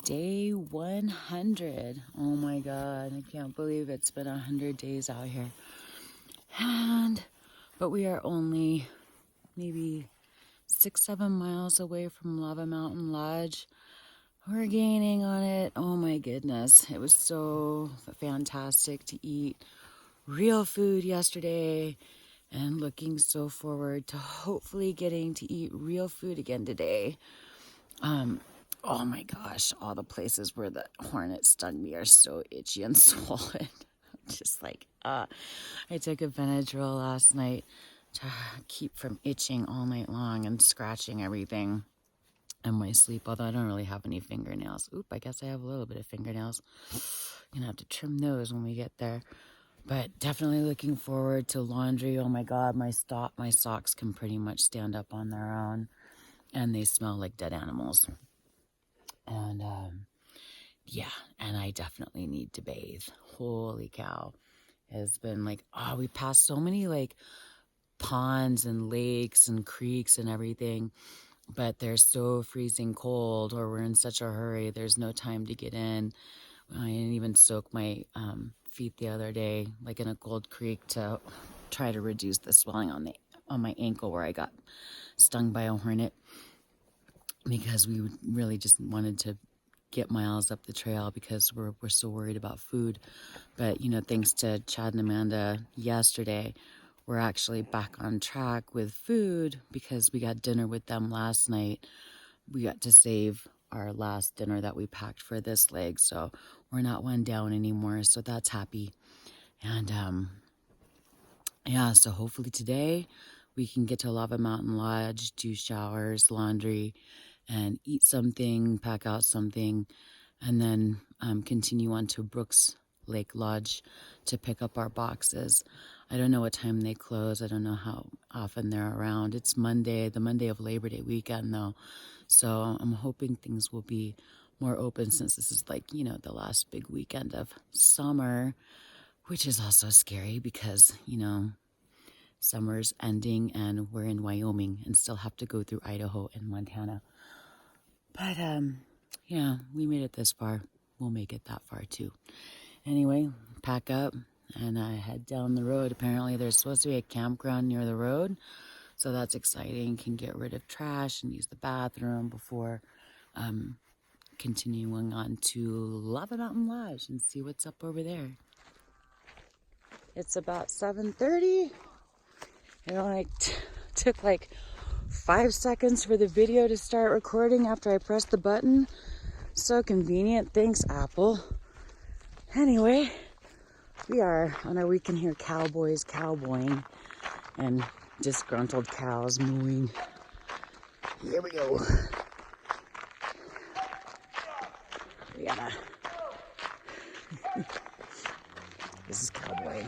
Day 100. Oh my God, I can't believe it's been 100 days out here. But we are only maybe 6-7 miles away from Lava Mountain Lodge. We're gaining on it. Oh my goodness. It was so fantastic to eat real food yesterday and looking so forward to hopefully getting to eat real food again today. Oh my gosh, all the places where the hornet stung me are so itchy and swollen. Just like, I took a Benadryl last night to keep from itching all night long and scratching everything in my sleep, although I don't really have any fingernails. Oop, I guess I have a little bit of fingernails. Gonna have to trim those when we get there. But definitely looking forward to laundry. Oh my God, my socks can pretty much stand up on their own, and they smell like dead animals. And yeah, and I definitely need to bathe. Holy cow. It's been like, we passed so many like ponds and lakes and creeks and everything, but they're so freezing cold, or we're in such a hurry, there's no time to get in. I didn't even soak my feet the other day, like in a cold creek, to try to reduce the swelling on my ankle where I got stung by a hornet, because we really just wanted to get miles up the trail because we're so worried about food. But you know, thanks to Chad and Amanda yesterday, we're actually back on track with food because we got dinner with them last night. We got to save our last dinner that we packed for this leg, so we're not one down anymore, so that's happy. And yeah, so hopefully today we can get to Lava Mountain Lodge, do showers, laundry, and eat something, pack out something, and then continue on to Brooks Lake Lodge to pick up our boxes. I don't know what time they close. I don't know how often they're around. It's Monday, the Monday of Labor Day weekend though. So I'm hoping things will be more open, since this is like, you know, the last big weekend of summer, which is also scary because, you know, summer's ending and we're in Wyoming and still have to go through Idaho and Montana. But yeah, we made it this far. We'll make it that far too. Anyway, pack up and I head down the road. Apparently there's supposed to be a campground near the road, so that's exciting. Can get rid of trash and use the bathroom before continuing on to Lava Mountain Lodge and see what's up over there. It's about 7:30. It only took like 5 seconds for the video to start recording after I pressed the button. So convenient. Thanks, Apple. Anyway, we are on our weekend here, cowboys cowboying and disgruntled cows mooing. Here we go. We gotta... This is cowboying.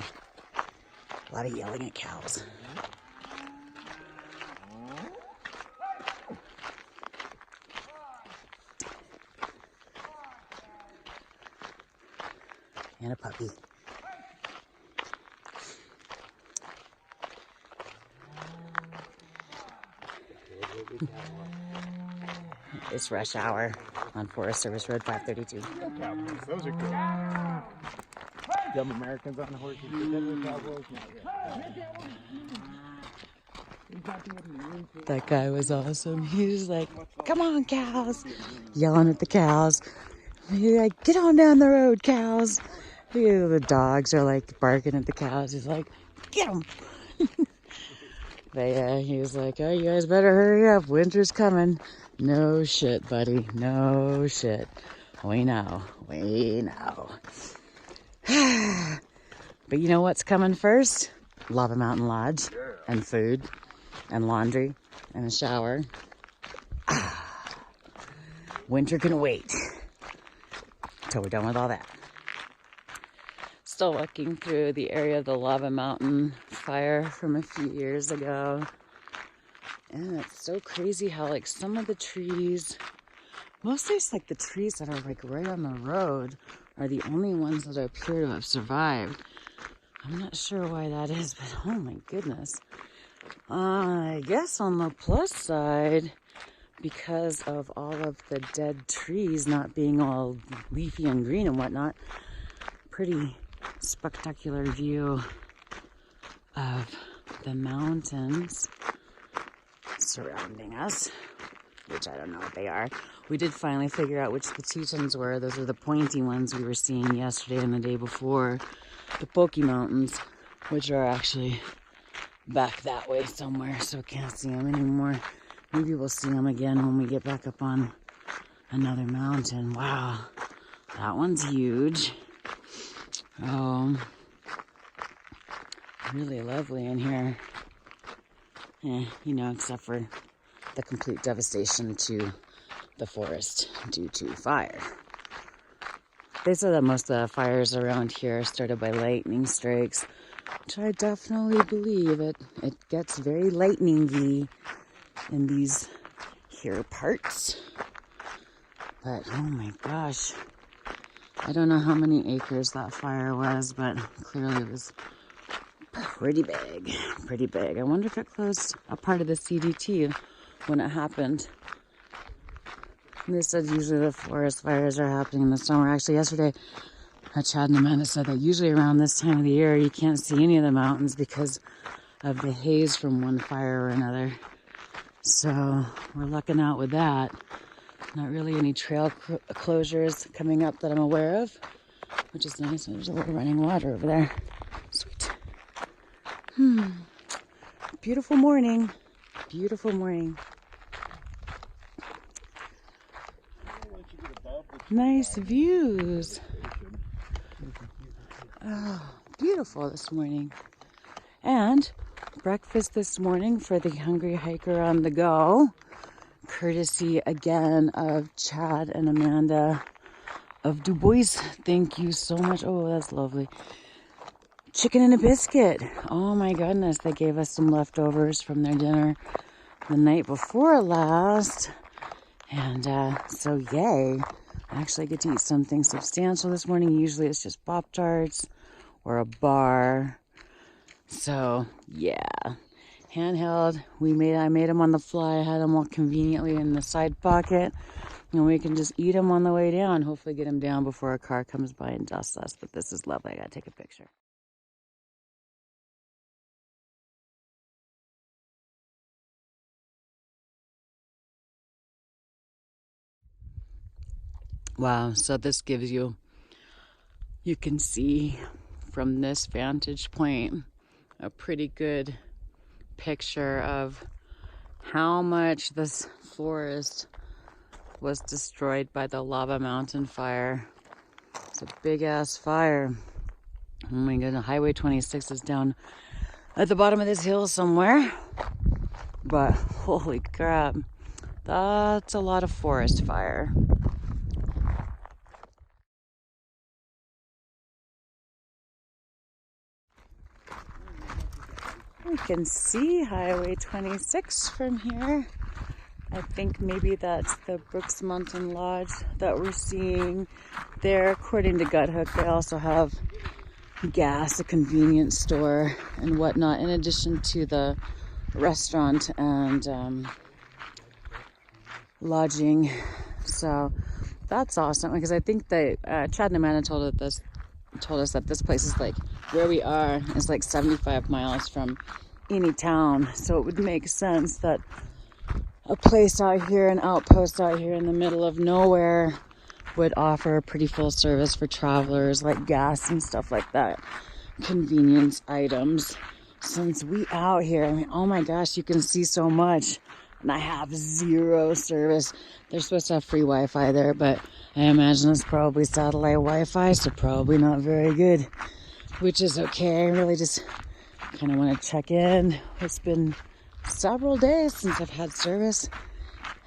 A lot of yelling at cows. And a puppy. It's rush hour on Forest Service Road 532. Those are good. Dumb Americans on the horses. That guy was awesome. He was like, "Come on, cows," yelling at the cows. He's like, "Get on down the road, cows." The dogs are like barking at the cows. He's like, "Get them." But yeah, he was like, "Oh, you guys better hurry up. Winter's coming." No shit, buddy. No shit. We know. We know. But you know what's coming first? Lava Mountain Lodge and food and laundry and a shower. Winter can wait until we're done with all that. Still walking through the area of the Lava Mountain fire from a few years ago. And it's so crazy how like some of the trees, mostly it's like the trees that are like right on the road, are the only ones that appear to have survived. I'm not sure why that is, but oh my goodness. I guess on the plus side, because of all of the dead trees not being all leafy and green and whatnot. Pretty spectacular view of the mountains surrounding us, which I don't know what they are. We did finally figure out which the Tetons were. Those are the pointy ones we were seeing yesterday and the day before. The Pokey Mountains, which are actually back that way somewhere, so can't see them anymore. Maybe we'll see them again when we get back up on another mountain. Wow, that one's huge. Oh, really lovely in here. You know, except for the complete devastation to the forest due to fire. They said that most of the fires around here started by lightning strikes, which I definitely believe. It gets very lightning-y in these here parts. But oh my gosh, I don't know how many acres that fire was, but clearly it was pretty big, pretty big. I wonder if it closed a part of the CDT when it happened. And they said usually the forest fires are happening in the summer. Actually, yesterday, Chad and Amanda said that usually around this time of the year, you can't see any of the mountains because of the haze from one fire or another. So we're lucking out with that. Not really any trail closures coming up that I'm aware of, which is nice. There's a little running water over there. Sweet. Beautiful morning. Beautiful morning. Nice views. Oh, beautiful this morning. And breakfast this morning for the hungry hiker on the go. Courtesy again of Chad and Amanda of Du Bois. Thank you so much. Oh, that's lovely. Chicken and a biscuit. Oh my goodness. They gave us some leftovers from their dinner the night before last. And so yay. I actually get to eat something substantial this morning. Usually it's just Pop-Tarts or a bar. So yeah. Handheld. I made them on the fly. I had them all conveniently in the side pocket. And we can just eat them on the way down. Hopefully get them down before a car comes by and dusts us. But this is lovely. I gotta take a picture. Wow, so this gives you can see from this vantage point a pretty good picture of how much this forest was destroyed by the lava mountain fire. It's a big ass fire. Oh my goodness, Highway 26 is down at the bottom of this hill somewhere. But holy crap, that's a lot of forest fire. We can see Highway 26 from here. I think maybe that's the Brooks Mountain Lodge that we're seeing there. According to Guthook, they also have gas, a convenience store, and whatnot, in addition to the restaurant and lodging. So that's awesome, because I think that Chad and Amanda told us that this place is like, where we are is like 75 miles from any town. So it would make sense that a place out here, an outpost out here in the middle of nowhere, would offer a pretty full service for travelers, like gas and stuff like that, convenience items. Since we out here, I mean, oh my gosh, you can see so much, and I have zero service. They're supposed to have free Wi-Fi there, but I imagine it's probably satellite Wi-Fi, so probably not very good, which is okay. I really just kind of want to check in. It's been several days since I've had service,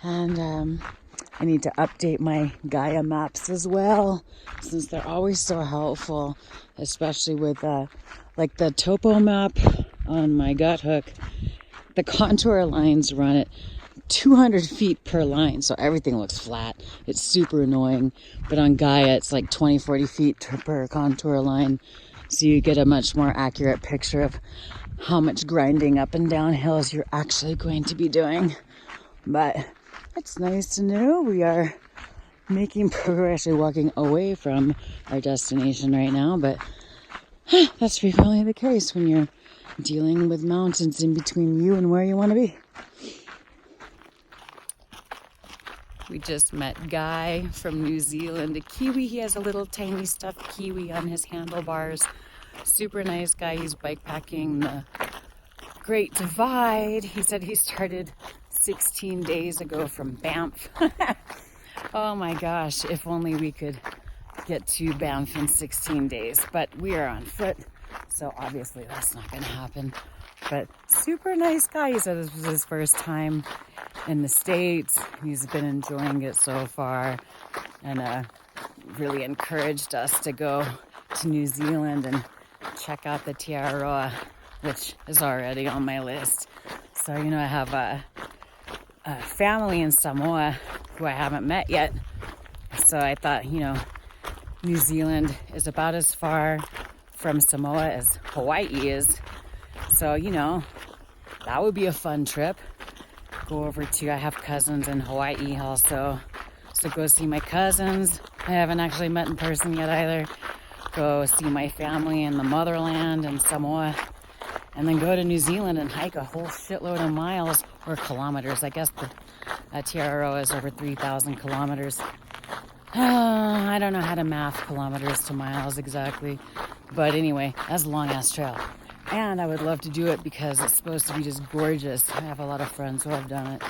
and I need to update my Gaia maps as well, since they're always so helpful, especially with like the topo map on my Guthook. The contour lines run at 200 feet per line, so everything looks flat. It's super annoying. But on Gaia, it's like 20-40 feet per contour line, so you get a much more accurate picture of how much grinding up and down hills you're actually going to be doing. But It's nice to know we are making progress, actually walking away from our destination right now, but that's frequently the case when you're dealing with mountains in between you and where you want to be. We just met Guy from New Zealand, a Kiwi. He has a little tiny stuffed Kiwi on his handlebars. Super nice guy. He's bikepacking the Great Divide. He said he started 16 days ago from Banff. Oh my gosh, if only we could get to Banff in 16 days. But we are on foot, so obviously that's not going to happen. But super nice guy. He said this was his first time in the States. He's been enjoying it so far, and really encouraged us to go to New Zealand and check out the Aotearoa, which is already on my list. So, you know, I have a family in Samoa who I haven't met yet. So I thought, you know, New Zealand is about as far from Samoa as Hawaii is. So, you know, that would be a fun trip. Go over to, I have cousins in Hawaii also. So go see my cousins. I haven't actually met in person yet either. Go see my family in the motherland in Samoa. And then go to New Zealand and hike a whole shitload of miles or kilometers. I guess the Aotearoa is over 3,000 kilometers. I don't know how to math kilometers to miles exactly. But anyway, that's a long-ass trail. And I would love to do it because it's supposed to be just gorgeous. I have a lot of friends who have done it.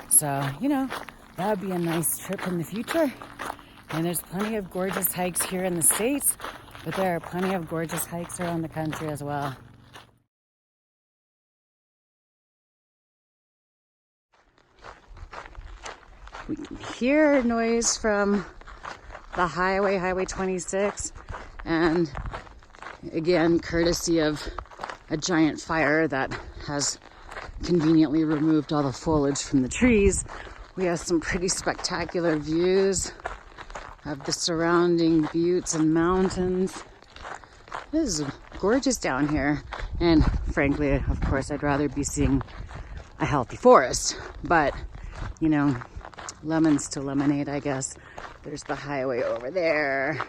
So, you know, that would be a nice trip in the future. And there's plenty of gorgeous hikes here in the States, but there are plenty of gorgeous hikes around the country as well. We can hear noise from the highway, Highway 26, and again, courtesy of a giant fire that has conveniently removed all the foliage from the trees, we have some pretty spectacular views of the surrounding buttes and mountains. This is gorgeous down here, and frankly, of course, I'd rather be seeing a healthy forest, but you know, lemons to lemonade, I guess. There's the highway over there.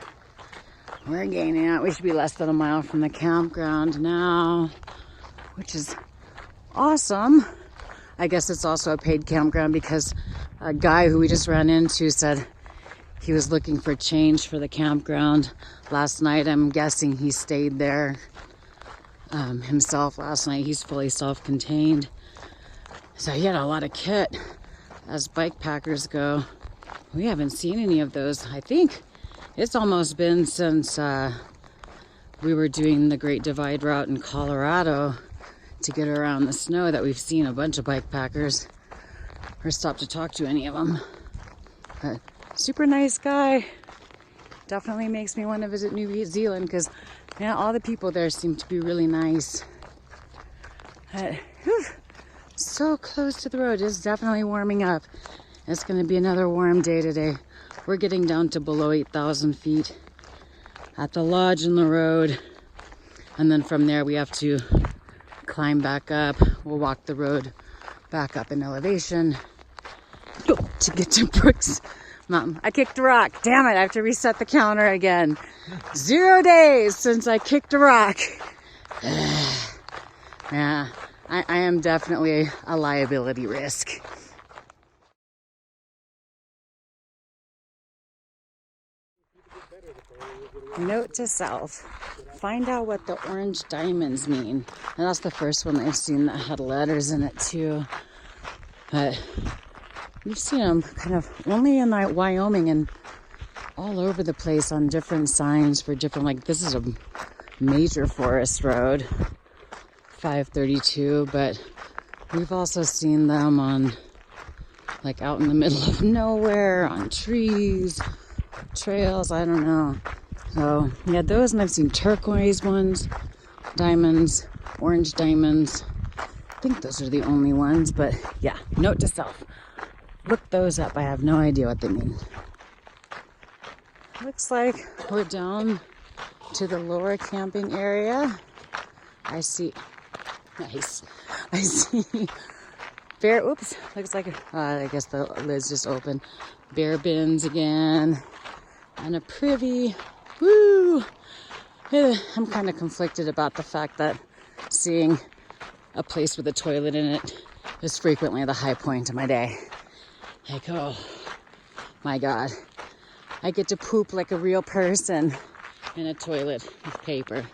We're gaining out. We should be less than a mile from the campground now, which is awesome. I guess it's also a paid campground because a guy who we just ran into said he was looking for change for the campground last night. I'm guessing he stayed there himself last night. He's fully self-contained. So he had a lot of kit. As bike packers go, we haven't seen any of those. I think it's almost been since we were doing the Great Divide route in Colorado to get around the snow that we've seen a bunch of bike packers or stopped to talk to any of them. But super nice guy. Definitely makes me want to visit New Zealand because, yeah, all the people there seem to be really nice. So close to the road. It's definitely warming up. It's going to be another warm day today. We're getting down to below 8,000 feet at the lodge and the road. And then from there we have to climb back up. We'll walk the road back up in elevation to get to Brooks Mountain. I kicked a rock. Damn it, I have to reset the counter again. 0 days since I kicked a rock. Yeah. I am definitely a liability risk. Note to self, find out what the orange diamonds mean. And that's the first one I've seen that had letters in it too. But we've seen them kind of only in Wyoming and all over the place on different signs for different, like this is a major forest road. 532, but we've also seen them on, like, out in the middle of nowhere, on trees, trails, I don't know. So, yeah, those, and I've seen turquoise ones, diamonds, orange diamonds. I think those are the only ones, but yeah, note to self. Look those up. I have no idea what they mean. Looks like we're down to the lower camping area. I see. Nice. I see Bear, oops, looks like, I guess the lid's just open. Bear bins again. And a privy. Woo! I'm kind of conflicted about the fact that seeing a place with a toilet in it is frequently the high point of my day. Like, oh my God. I get to poop like a real person in a toilet with paper.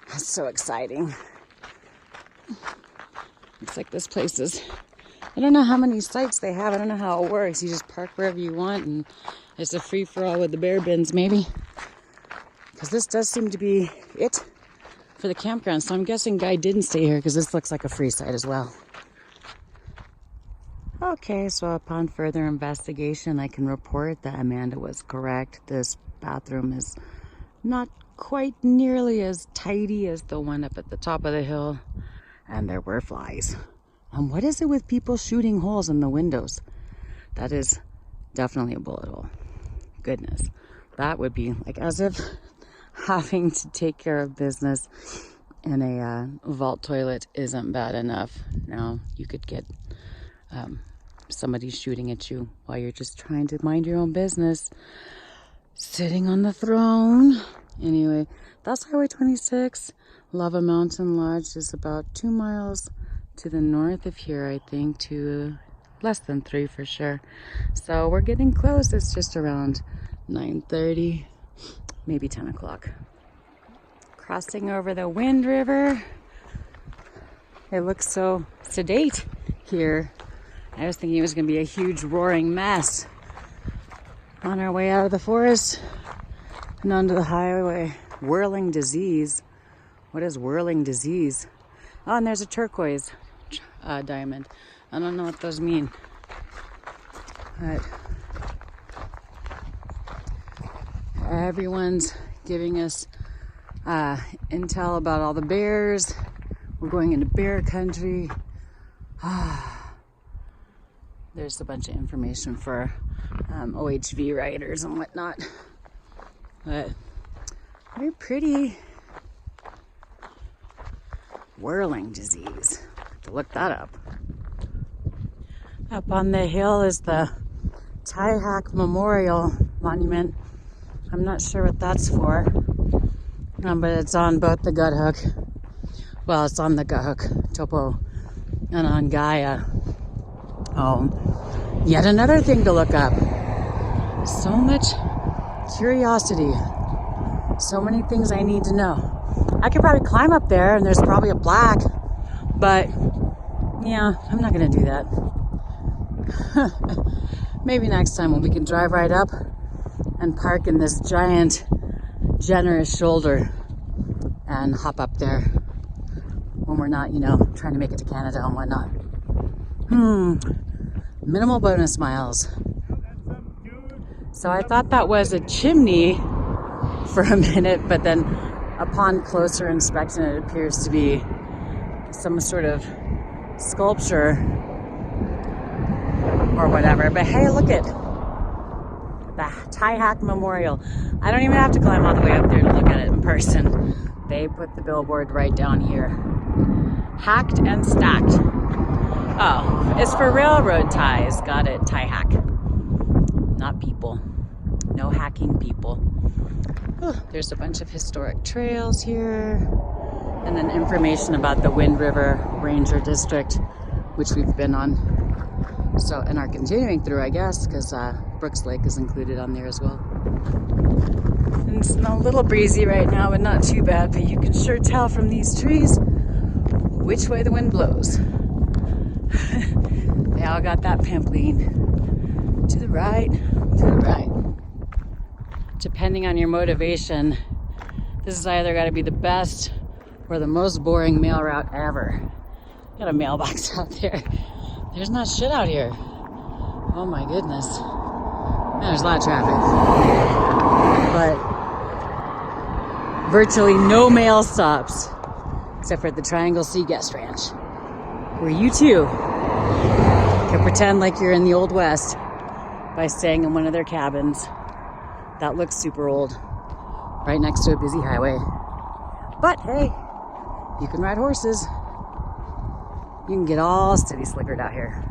That's so exciting. Looks like this place is, I don't know how many sites they have. I don't know how it works. You just park wherever you want and it's a free-for-all with the bear bins, maybe. Because this does seem to be it for the campground. So I'm guessing Guy didn't stay here because this looks like a free site as well. Okay, so upon further investigation, I can report that Amanda was correct. This bathroom is not quite nearly as tidy as the one up at the top of the hill. And there were flies. And what is it with people shooting holes in the windows? That is definitely a bullet hole. Goodness. That would be like as if having to take care of business in a vault toilet isn't bad enough. Now you could get somebody shooting at you while you're just trying to mind your own business. Sitting on the throne. Anyway, that's Highway 26. Lava Mountain Lodge is about 2 miles to the north of here, I think, to less than 3 for sure. So we're getting close. It's just around 9:30, maybe 10 o'clock. Crossing over the Wind River. It looks so sedate here. I was thinking it was going to be a huge roaring mess on our way out of the forest and onto the highway. Whirling disease. What is whirling disease? Oh, and there's a turquoise diamond. I don't know what those mean. But everyone's giving us intel about all the bears. We're going into bear country. There's a bunch of information for OHV riders and whatnot. But very pretty. Whirling disease. Have to look that up. Up on the hill is the Thru-hiking Memorial Monument. I'm not sure what that's for, but it's on both the Gut Hook. Well, it's on the Gut Hook topo and on Gaia. Oh, yet another thing to look up. So much curiosity. So many things I need to know. I could probably climb up there and there's probably a plaque, but yeah, I'm not gonna do that. Maybe next time when we can drive right up and park in this giant, generous shoulder and hop up there when we're not, trying to make it to Canada and whatnot. Minimal bonus miles. So I thought that was a chimney for a minute, but then upon closer inspection, it appears to be some sort of sculpture or whatever. But hey, look at the Thru-hiking Memorial. I don't even have to climb all the way up there to look at it in person. They put the billboard right down here. Hacked and stacked. Oh, it's for railroad ties. Got it. Thru-hike. Not people. No hacking people. Oh, there's a bunch of historic trails here. And then information about the Wind River Ranger District, which we've been on. So, and are continuing through, I guess, because Brooks Lake is included on there as well. And it's a little breezy right now, but not too bad. But you can sure tell from these trees which way the wind blows. They all got that pimp lean. To the right, to the right. Depending on your motivation, this has either got to be the best or the most boring mail route ever. Got a mailbox out there. There's not shit out here. Oh my goodness. Man, there's a lot of traffic. But virtually no mail stops, except for at the Triangle Sea Guest Ranch, where you too can pretend like you're in the Old West by staying in one of their cabins that looks super old, right next to a busy highway. But hey, you can ride horses. You can get all city slickered out here.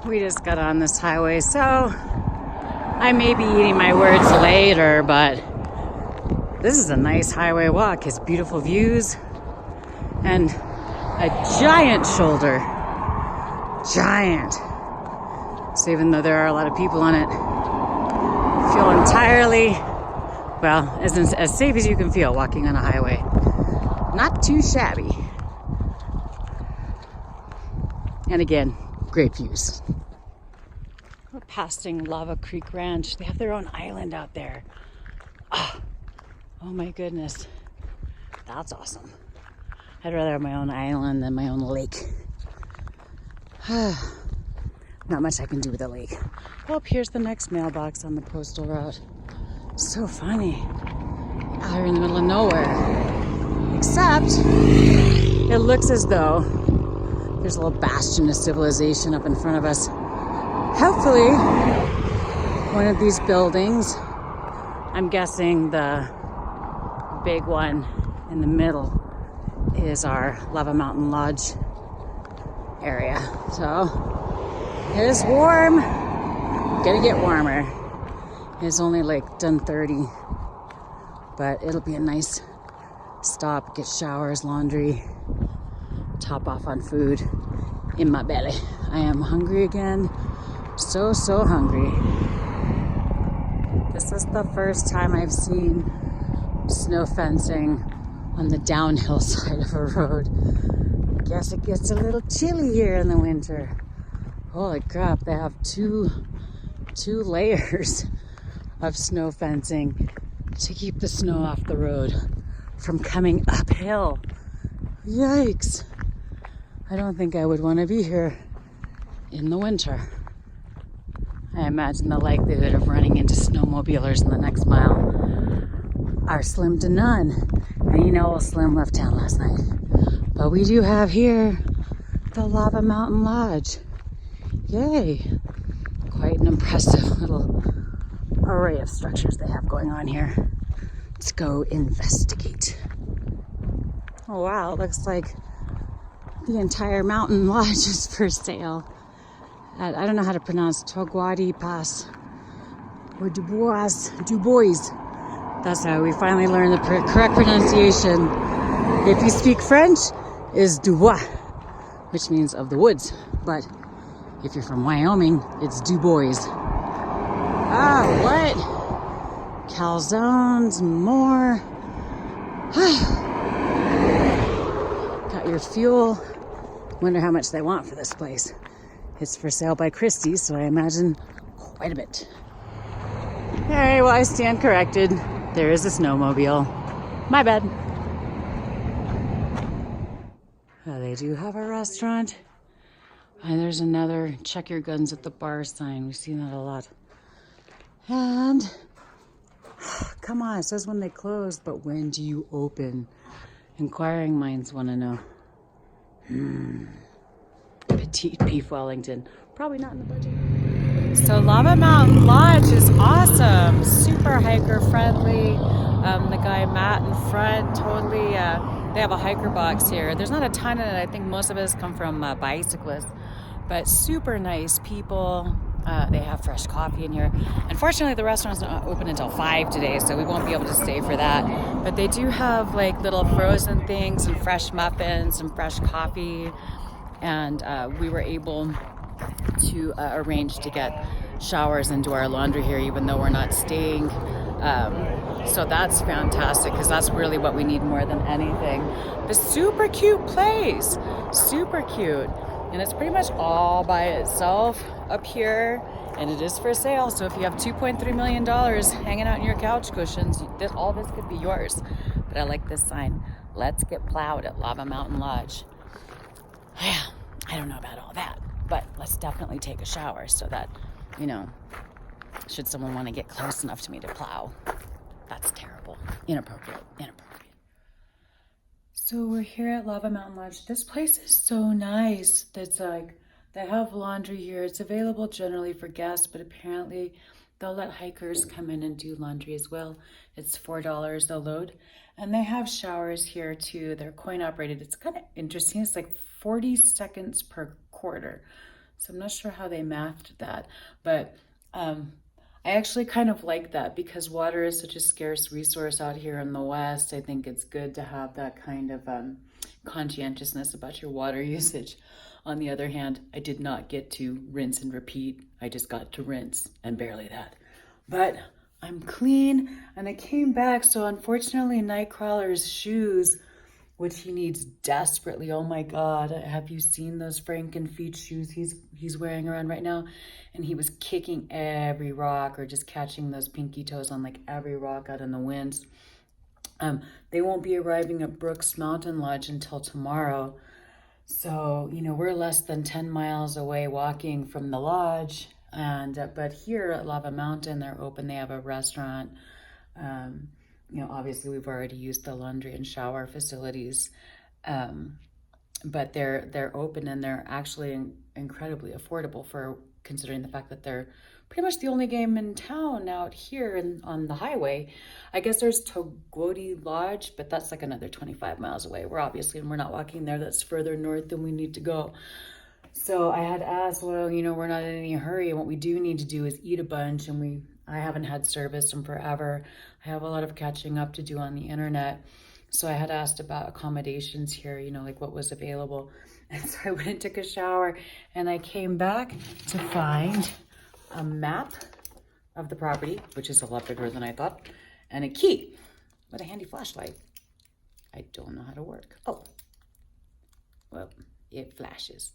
We just got on this highway, so I may be eating my words later, but this is a nice highway walk. It's beautiful views and a giant shoulder. Giant. So even though there are a lot of people on it, I feel entirely, well, as safe as you can feel walking on a highway. Not too shabby. And again, great views. We're passing Lava Creek Ranch. They have their own island out there. Oh my goodness. That's awesome. I'd rather have my own island than my own lake. Not much I can do with a lake. Oh, here's the next mailbox on the postal route. So funny. Out here in the middle of nowhere. Except, it looks as though there's a little bastion of civilization up in front of us. Hopefully, one of these buildings, I'm guessing the big one in the middle, is our Lava Mountain Lodge area. So, it is warm. Gonna get warmer. It's only like 10:30, but it'll be a nice stop, get showers, laundry, top off on food in my belly. I am hungry again. So hungry. This is the first time I've seen snow fencing on the downhill side of a road. Guess it gets a little chilly here in the winter. Holy crap, they have two layers of snow fencing to keep the snow off the road from coming uphill. Yikes. I don't think I would want to be here in the winter. I imagine the likelihood of running into snowmobilers in the next mile are slim to none. And you know, Slim left town last night. But we do have here the Lava Mountain Lodge. Yay. Quite an impressive little array of structures they have going on here. Let's go investigate. Oh wow, it looks like the entire mountain lodge is for sale. I don't know how to pronounce Togwadi Pass or Dubois. That's how we finally learned the correct pronunciation. If you speak French, is Dubois, which means of the woods. But if you're from Wyoming, it's Dubois. Ah, what? Calzones, more. Got your fuel. Wonder how much they want for this place. It's for sale by Christie's, so I imagine quite a bit. All right, well, I stand corrected. There is a snowmobile. My bad. Oh, they do have a restaurant. And there's another check your guns at the bar sign. We've seen that a lot. And, come on, it says when they close, but when do you open? Inquiring minds want to know. Petite beef Wellington. Probably not in the budget. So Lava Mountain Lodge is awesome. Super hiker friendly. The guy Matt in front, totally, they have a hiker box here. There's not a ton in it. I think most of it has come from bicyclists. But super nice people. They have fresh coffee in here. Unfortunately, the restaurant's not open until 5 today, so we won't be able to stay for that. But they do have like little frozen things and fresh muffins and fresh coffee. And we were able to arrange to get showers and do our laundry here, even though we're not staying. So that's fantastic, because that's really what we need more than anything. The super cute place, super cute. And it's pretty much all by itself up here, and it is for sale. So if you have $2.3 million hanging out in your couch cushions, all this could be yours. But I like this sign. Let's get plowed at Lava Mountain Lodge. Yeah, I don't know about all that, but let's definitely take a shower so that, you know, should someone want to get close enough to me to plow. That's terrible. Inappropriate. So we're here at Lava Mountain Lodge. This place is so nice. That's like, they have laundry here. It's available generally for guests, but apparently they'll let hikers come in and do laundry as well. It's $4 a load. And they have showers here too. They're coin operated. It's kind of interesting. It's like 40 seconds per quarter. So I'm not sure how they mathed that, but I actually kind of like that because water is such a scarce resource out here in the West. I think it's good to have that kind of conscientiousness about your water usage. On the other hand, I did not get to rinse and repeat. I just got to rinse and barely that. But I'm clean and I came back. So unfortunately, Nightcrawler's shoes, which he needs desperately. Oh my God, have you seen those Frankenfeet shoes he's wearing around right now? And he was kicking every rock or just catching those pinky toes on like every rock out in the winds. They won't be arriving at Brooks Mountain Lodge until tomorrow. So, you know, we're less than 10 miles away walking from the lodge. And but here at Lava Mountain, they're open. They have a restaurant. You know, obviously we've already used the laundry and shower facilities, but they're open and they're actually incredibly affordable for considering the fact that they're pretty much the only game in town out here on the highway. I guess there's Togwoti Lodge, but that's like another 25 miles away. We're not walking there. That's further north than we need to go. So I had asked, well, you know, we're not in any hurry. What we do need to do is eat a bunch, and I haven't had service in forever. I have a lot of catching up to do on the internet. So I had asked about accommodations here, you know, like what was available. And so I went and took a shower and I came back to find a map of the property, which is a lot bigger than I thought, and a key with a handy flashlight. I don't know how to work. Oh, well, it flashes.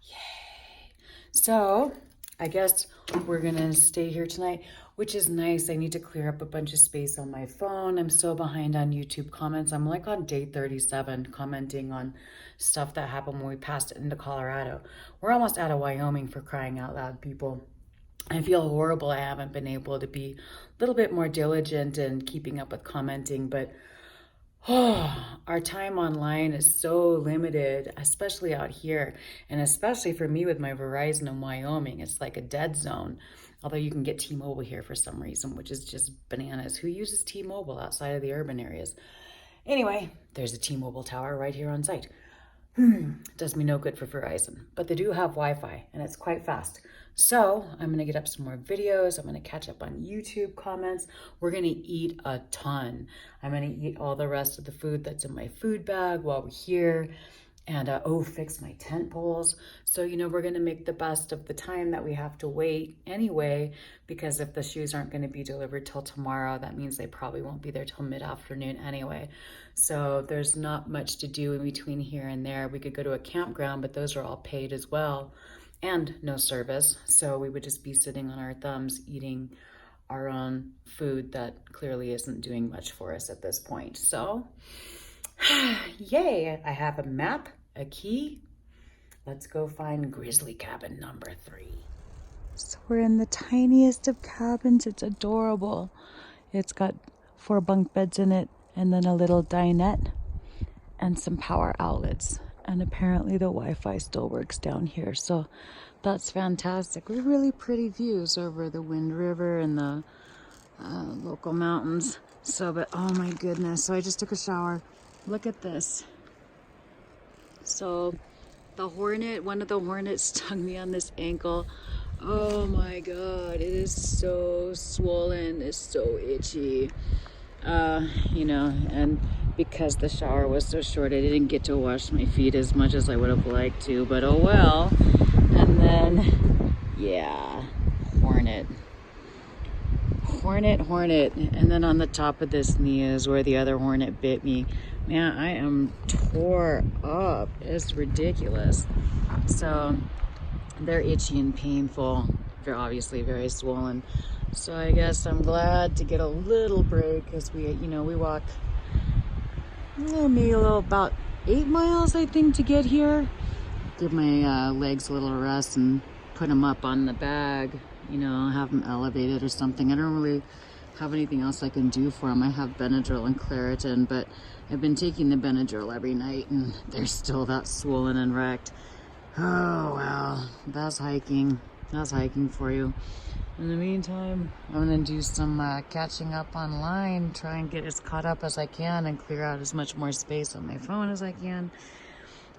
Yay. So I guess we're gonna stay here tonight, which is nice. I need to clear up a bunch of space on my phone. I'm so behind on YouTube comments. I'm like on day 37 commenting on stuff that happened when we passed into Colorado. We're almost out of Wyoming, for crying out loud, people. I feel horrible I haven't been able to be a little bit more diligent in keeping up with commenting, but our time online is so limited, especially out here, and especially for me with my Verizon in Wyoming. It's like a dead zone, although you can get T-Mobile here for some reason, which is just bananas. Who uses T-Mobile outside of the urban areas? Anyway, there's a T-Mobile tower right here on site. Does me no good for Verizon, but they do have Wi-Fi and it's quite fast. So I'm gonna get up some more videos. I'm gonna catch up on YouTube comments. We're gonna eat a ton. I'm gonna eat all the rest of the food that's in my food bag while we're here, and fix my tent poles. So, you know, we're gonna make the best of the time that we have to wait anyway, because if the shoes aren't gonna be delivered till tomorrow, that means they probably won't be there till mid-afternoon anyway. So there's not much to do in between here and there. We could go to a campground, but those are all paid as well, and no service. So we would just be sitting on our thumbs eating our own food that clearly isn't doing much for us at this point. So yay, I have a map, a key. Let's go find grizzly cabin number 3. So we're in the tiniest of cabins. It's adorable. It's got 4 bunk beds in it and then a little dinette and some power outlets. And apparently the Wi-Fi still works down here. So that's fantastic. With really pretty views over the Wind River and the local mountains. So, but oh my goodness. So I just took a shower. Look at this. So one of the hornets stung me on this ankle. Oh my God, it is so swollen, it's so itchy. You know, and because the shower was so short, I didn't get to wash my feet as much as I would have liked to, but oh well. And then, yeah, hornet. And then on the top of this knee is where the other hornet bit me. Man, I am tore up. It's ridiculous. So they're itchy and painful. They're obviously very swollen. So I guess I'm glad to get a little break as we walk maybe about 8 miles, I think, to get here. Give my legs a little rest and put them up on the bag, have them elevated or something. I don't really have anything else I can do for them. I have Benadryl and Claritin, but I've been taking the Benadryl every night and they're still that swollen and wrecked. Oh, well, that's hiking. That's hiking for you. In the meantime, I'm gonna do some catching up online, try and get as caught up as I can and clear out as much more space on my phone as I can.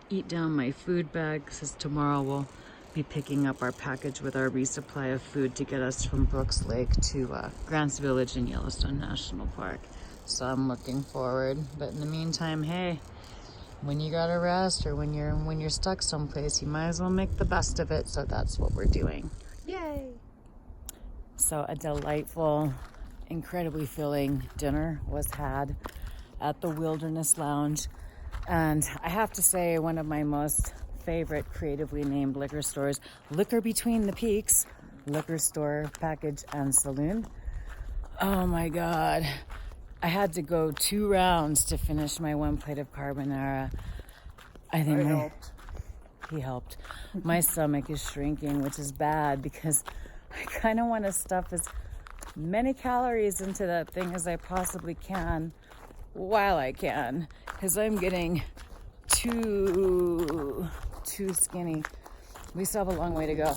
Eat down my food bag, because tomorrow we'll be picking up our package with our resupply of food to get us from Brooks Lake to Grants Village in Yellowstone National Park. So I'm looking forward. But in the meantime, hey, when you gotta rest or when you're stuck someplace, you might as well make the best of it. So that's what we're doing. Yay! So a delightful, incredibly filling dinner was had at the Wilderness Lounge. And I have to say, one of my most favorite creatively named liquor stores, Liquor Between the Peaks, liquor store, package, and saloon. Oh my God. I had to go 2 rounds to finish my 1 plate of carbonara. I think he helped. My stomach is shrinking, which is bad because I kind of want to stuff as many calories into that thing as I possibly can while I can, because I'm getting too skinny. We still have a long way to go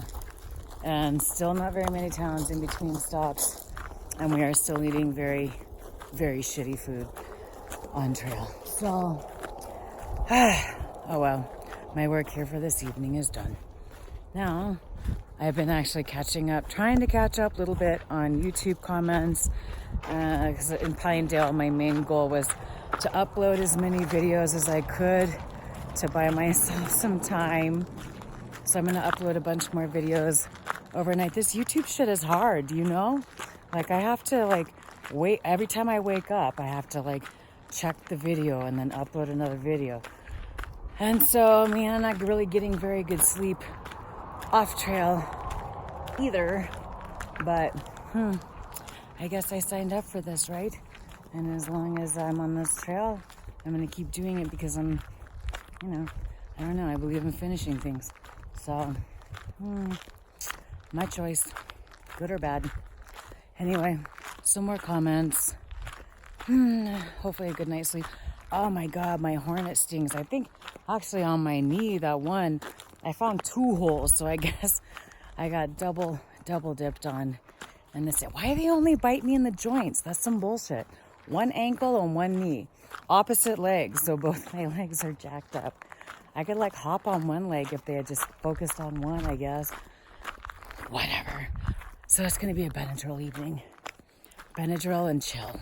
and still not very many towns in between stops, and we are still eating very, very shitty food on trail. So, oh well, my work here for this evening is done. Now, I've been actually trying to catch up a little bit on YouTube comments, because in Pinedale, my main goal was to upload as many videos as I could to buy myself some time. So I'm gonna upload a bunch more videos overnight. This YouTube shit is hard, you know? Like, I have to wait, every time I wake up, I have to check the video and then upload another video. And so, I'm not really getting very good sleep off trail either, but I guess I signed up for this, right? And as long as I'm on this trail, I'm gonna keep doing it because I'm, I don't know, I believe in finishing things. So, my choice, good or bad. Anyway, some more comments. Hopefully a good night's sleep. Oh my God, my hornet stings. I think actually on my knee, that one, I found 2 holes, so I guess I got double dipped on. And they said, why do they only bite me in the joints? That's some bullshit. 1 ankle and 1 knee. Opposite legs, so both my legs are jacked up. I could hop on 1 leg if they had just focused on one, I guess. Whatever. So it's gonna be a Benadryl evening. Benadryl and chill.